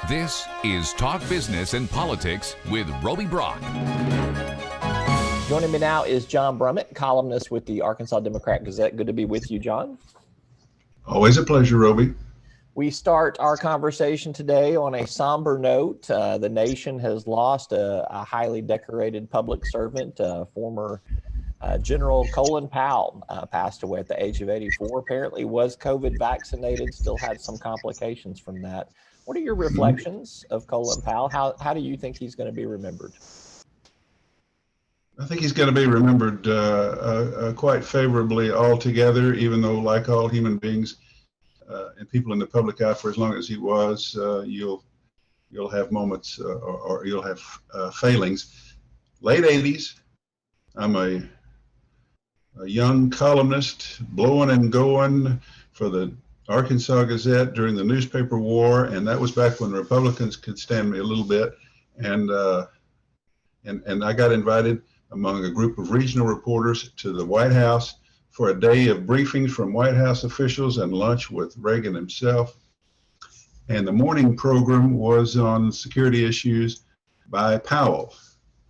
This is Talk Business and Politics with Roby Brock. Joining me now is John Brummett, columnist with the Arkansas Democrat-Gazette. Good to be with you, John. Always a pleasure, Roby. We start our conversation today on a somber note. The nation has lost a highly decorated public servant. Former General Colin Powell passed away at the age of 84. Apparently was COVID vaccinated, still had some complications from that. What are your reflections of Colin Powell? How do you think he's going to be remembered? I think he's going to be remembered quite favorably altogether, even though, like all human beings and people in the public eye, for as long as he was, you'll have moments or you'll have failings. Late 80s, I'm a young columnist, blowing and going for the Arkansas Gazette during the newspaper war, and that was back when Republicans could stand me a little bit, and I got invited among a group of regional reporters to the White House for a day of briefings from White House officials and lunch with Reagan himself. And the morning program was on security issues by Powell,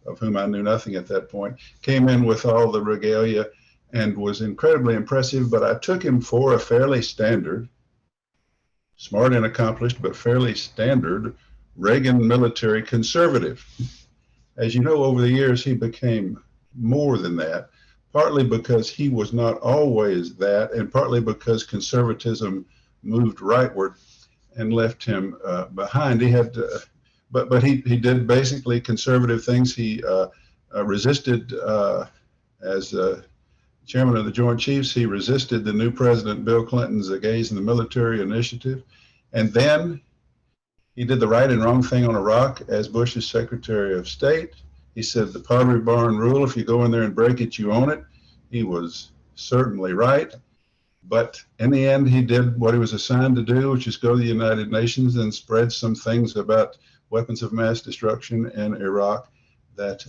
of whom I knew nothing at that point, came in with all the regalia and was incredibly impressive, but I took him for a fairly standard, smart and accomplished, but fairly standard Reagan military conservative. As you know, over the years, he became more than that, partly because he was not always that, and partly because conservatism moved rightward and left him behind. He had, but he did basically conservative things. He resisted, as chairman of the Joint Chiefs, he resisted the new President Bill Clinton's Gays in the Military initiative. And then he did the right and wrong thing on Iraq as Bush's Secretary of State. He said the Pottery Barn rule, if you go in there and break it, you own it. He was certainly right. But in the end, he did what he was assigned to do, which is go to the United Nations and spread some things about weapons of mass destruction in Iraq that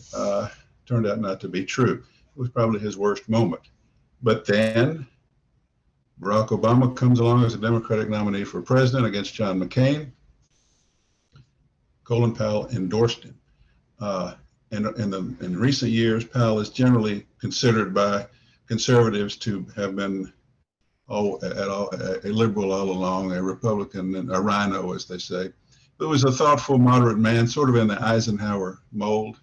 turned out not to be true. It was probably his worst moment. But then Barack Obama comes along as a Democratic nominee for president against John McCain. Colin Powell endorsed him. In recent years, Powell is generally considered by conservatives to have been a liberal all along, a Republican, and a rhino, as they say. But was a thoughtful, moderate man, sort of in the Eisenhower mold,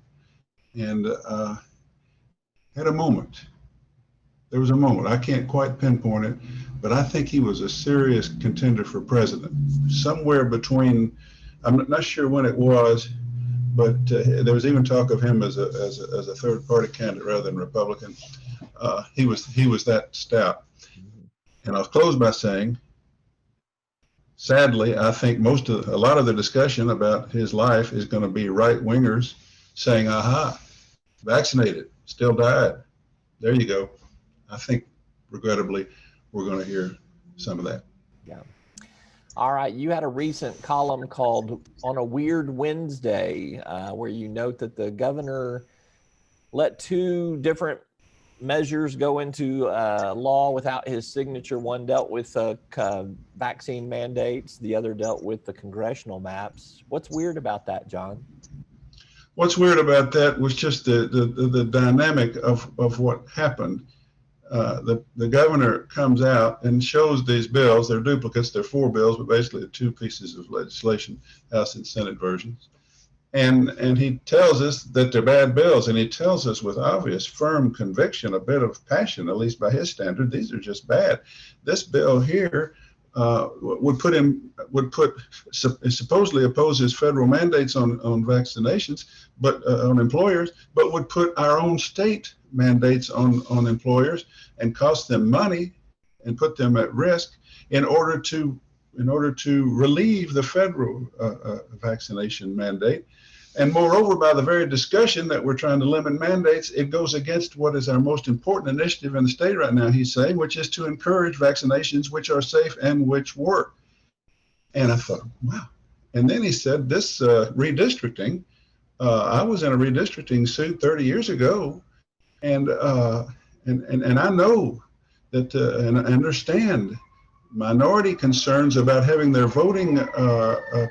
and had a moment. There was a moment. I can't quite pinpoint it, but I think he was a serious contender for president. Somewhere between, I'm not sure when it was, but there was even talk of him as a third party candidate rather than Republican. He was that stout. And I'll close by saying, sadly, I think a lot of the discussion about his life is going to be right wingers saying, aha, vaccinated, still died. There you go. I think, regrettably, we're going to hear some of that. Yeah. All right. You had a recent column called On a Weird Wednesday, where you note that the governor let two different measures go into law without his signature. One dealt with vaccine mandates. The other dealt with the congressional maps. What's weird about that, John? What's weird about that was just the dynamic of what happened. The governor comes out and shows these bills. They're duplicates. They're four bills, but basically two pieces of legislation, House and Senate versions. And he tells us that they're bad bills, and he tells us with obvious, firm conviction, a bit of passion, at least by his standard, these are just bad. This bill here supposedly opposes federal mandates on vaccinations, but on employers, but would put our own state mandates on employers and cost them money and put them at risk in order to relieve the federal vaccination mandate. And moreover, by the very discussion that we're trying to limit mandates, it goes against what is our most important initiative in the state right now, he's saying, which is to encourage vaccinations which are safe and which work. And I thought, wow. And then he said, this redistricting, I was in a redistricting suit 30 years ago, and I know that and I understand minority concerns about having their voting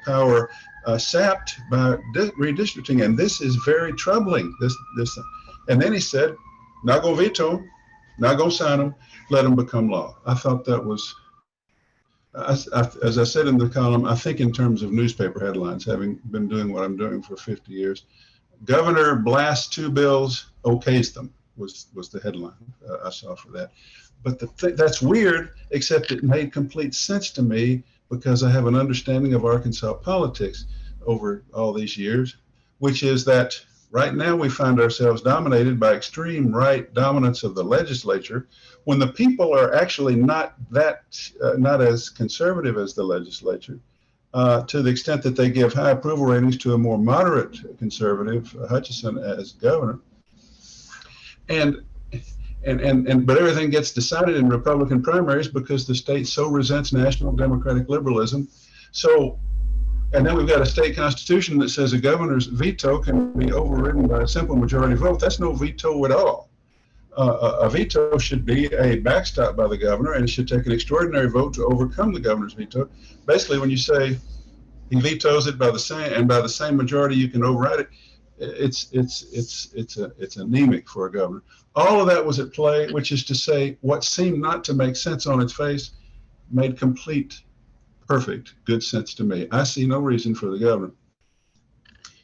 power sapped by redistricting, and this is very troubling. And then he said, not going to veto them, not going to sign them, let them become law. I thought that was, as I said in the column, I think in terms of newspaper headlines, having been doing what I'm doing for 50 years, Governor blasts 2 bills, okays them, was the headline I saw for that. But that's weird, except it made complete sense to me because I have an understanding of Arkansas politics over all these years, which is that right now we find ourselves dominated by extreme right dominance of the legislature when the people are actually not as conservative as the legislature, to the extent that they give high approval ratings to a more moderate conservative, Hutchinson, as governor. But everything gets decided in Republican primaries because the state so resents national democratic liberalism. So, and then we've got a state constitution that says a governor's veto can be overridden by a simple majority vote. That's no veto at all. A veto should be a backstop by the governor, and it should take an extraordinary vote to overcome the governor's veto. Basically, when you say he vetoes it by the same majority you can override it, it's anemic for a governor. All of that was at play, which is to say, what seemed not to make sense on its face made complete, perfect, good sense to me. I see no reason for the governor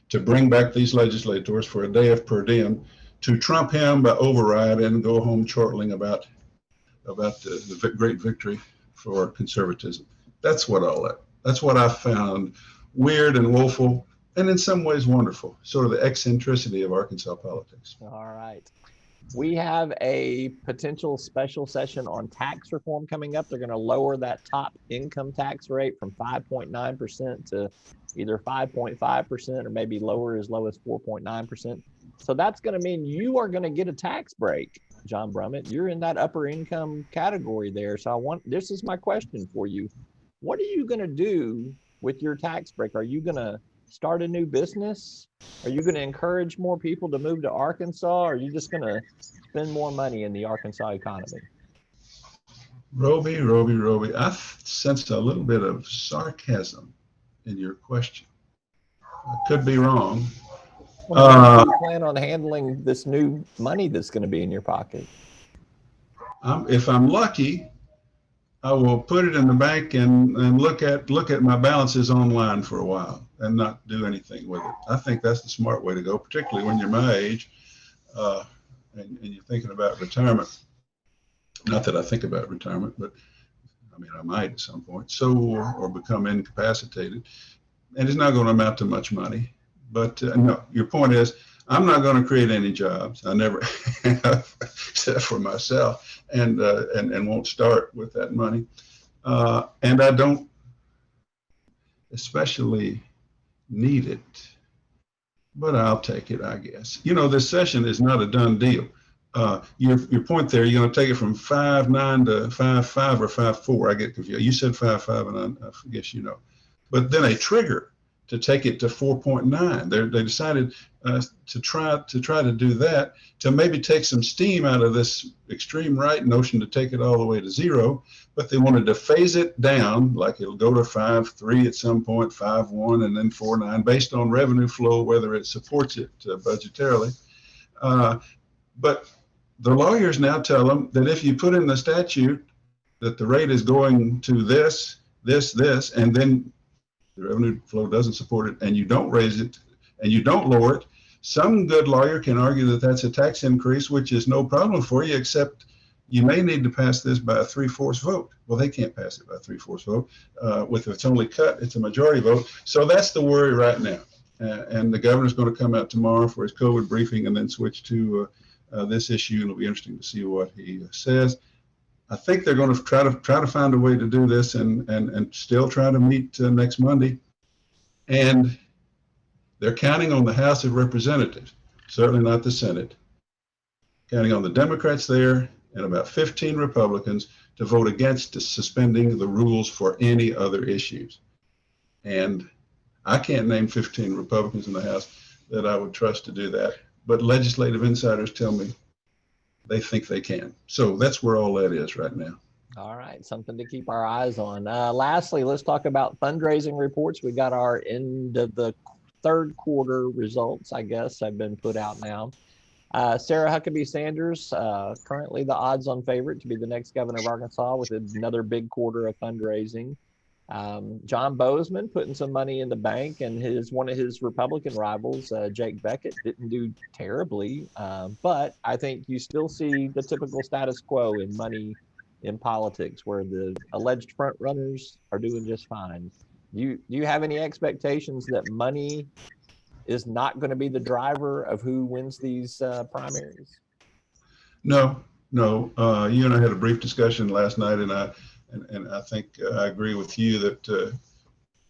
to bring back these legislators for a day of per diem to trump him by override and go home chortling about the great victory for conservatism. That's what I found weird and woeful, and in some ways wonderful, sort of the eccentricity of Arkansas politics. All right. We have a potential special session on tax reform coming up. They're going to lower that top income tax rate from 5.9% to either 5.5% or maybe lower as low as 4.9%. So that's going to mean you are going to get a tax break, John Brummett. You're in that upper income category there. So this is my question for you. What are you going to do with your tax break? Are you going to start a new business? Are you going to encourage more people to move to Arkansas? Or are you just going to spend more money in the Arkansas economy? Roby, I sensed a little bit of sarcasm in your question. I could be wrong. Well, how do you plan on handling this new money that's going to be in your pocket? If I'm lucky, I will put it in the bank and look at my balances online for a while and not do anything with it. I think that's the smart way to go, particularly when you're my age and you're thinking about retirement. Not that I think about retirement, but I mean, I might at some point. So, or become incapacitated. And it's not going to amount to much money. But no, your point is, I'm not going to create any jobs. I never have, except for myself, and won't start with that money. And I don't especially need it, but I'll take it, I guess. You know, this session is not a done deal. Your point there, you're going to take it from 5.9 to 5.5 or 5.4. I get confused. You said 5.5, and I guess you know. But then a trigger to take it to 4.9. They decided to try to do that, to maybe take some steam out of this extreme right notion to take it all the way to 0, but they wanted to phase it down, like it'll go to 5.3 at some point, 5.1, and then 4.9, based on revenue flow, whether it supports it budgetarily. But the lawyers now tell them that if you put in the statute that the rate is going to this, and then the revenue flow doesn't support it, and you don't raise it, and you don't lower it, some good lawyer can argue that that's a tax increase, which is no problem for you, except you may need to pass this by a 3/4 vote. Well, they can't pass it by a 3/4 vote. If it's only cut, it's a majority vote. So that's the worry right now. And the governor's going to come out tomorrow for his COVID briefing and then switch to this issue, and it'll be interesting to see what he says. I think they're going to try to find a way to do this and still try to meet next Monday. And they're counting on the House of Representatives, certainly not the Senate, counting on the Democrats there and about 15 Republicans to vote against suspending the rules for any other issues. And I can't name 15 Republicans in the House that I would trust to do that, but legislative insiders tell me they think they can. So that's where all that is right now. All right, something to keep our eyes on. Lastly, let's talk about fundraising reports. We got our end of the third quarter results, I guess, have been put out now. Sarah Huckabee Sanders, currently the odds-on favorite to be the next governor of Arkansas with another big quarter of fundraising. John Bozeman putting some money in the bank, and one of his Republican rivals, Jake Beckett, didn't do terribly, but I think you still see the typical status quo in money in politics, where the alleged front runners are doing just fine. Do you have any expectations that money is not going to be the driver of who wins these primaries? No. You and I had a brief discussion last night, and I think I agree with you that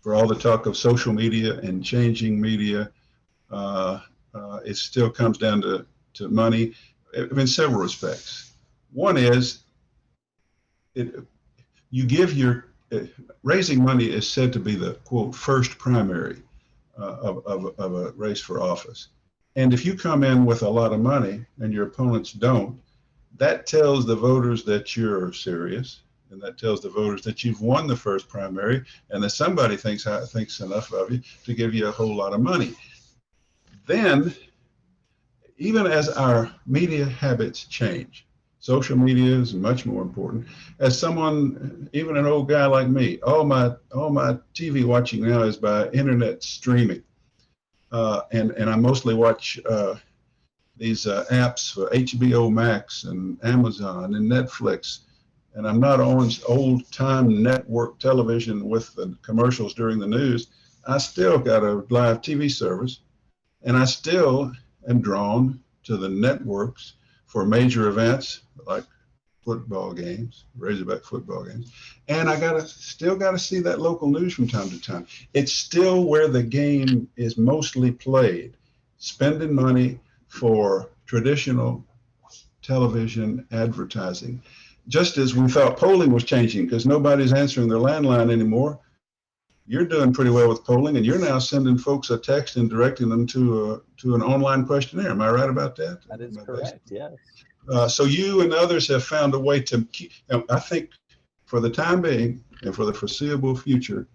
for all the talk of social media and changing media, it still comes down to money in several respects. One is raising money is said to be the quote first primary of a race for office. And if you come in with a lot of money and your opponents don't, that tells the voters that you're serious, and that tells the voters that you've won the first primary, and that somebody thinks enough of you to give you a whole lot of money. Then, even as our media habits change, social media is much more important. As someone, even an old guy like me, all my TV watching now is by internet streaming, and I mostly watch these apps for HBO Max and Amazon and Netflix. And I'm not on old time network television with the commercials during the news. I still got a live TV service, and I still am drawn to the networks for major events like football games, Razorback football games. And I still gotta see that local news from time to time. It's still where the game is mostly played, spending money for traditional television advertising. Just as we thought polling was changing because nobody's answering their landline anymore, you're doing pretty well with polling, and you're now sending folks a text and directing them to an online questionnaire. Am I right about that? That is correct, yes. So you and others have found a way to keep, I think for the time being and for the foreseeable future,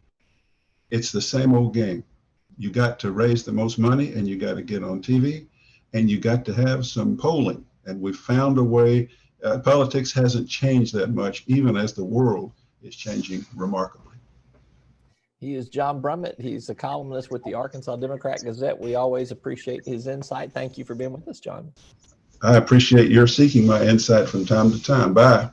it's the same old game. You got to raise the most money, and you got to get on TV, and you got to have some polling. And we've found a way. Politics hasn't changed that much, even as the world is changing remarkably. He is John Brummett. He's a columnist with the Arkansas Democrat-Gazette. We always appreciate his insight. Thank you for being with us, John. I appreciate your seeking my insight from time to time. Bye.